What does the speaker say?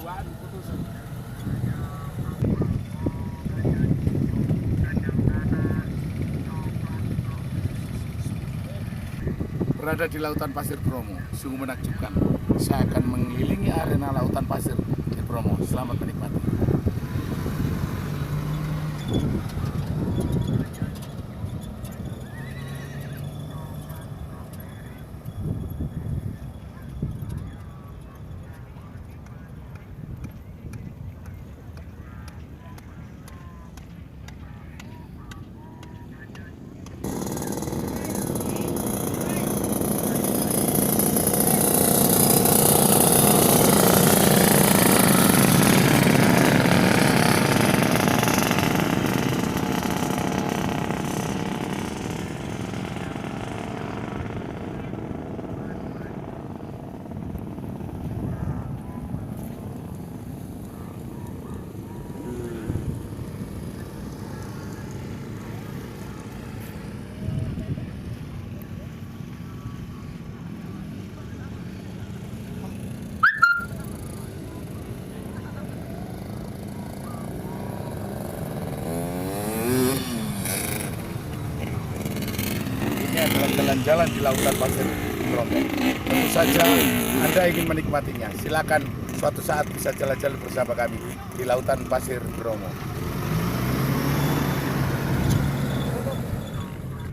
Berada di lautan pasir Bromo, sungguh menakjubkan. Saya akan mengelilingi arena lautan pasir di Bromo. Selamat menikmati. Adalah jalan-jalan di lautan pasir Bromo. Tentu saja Anda ingin menikmatinya, silakan suatu saat bisa jalan-jalan bersama kami di lautan pasir Bromo.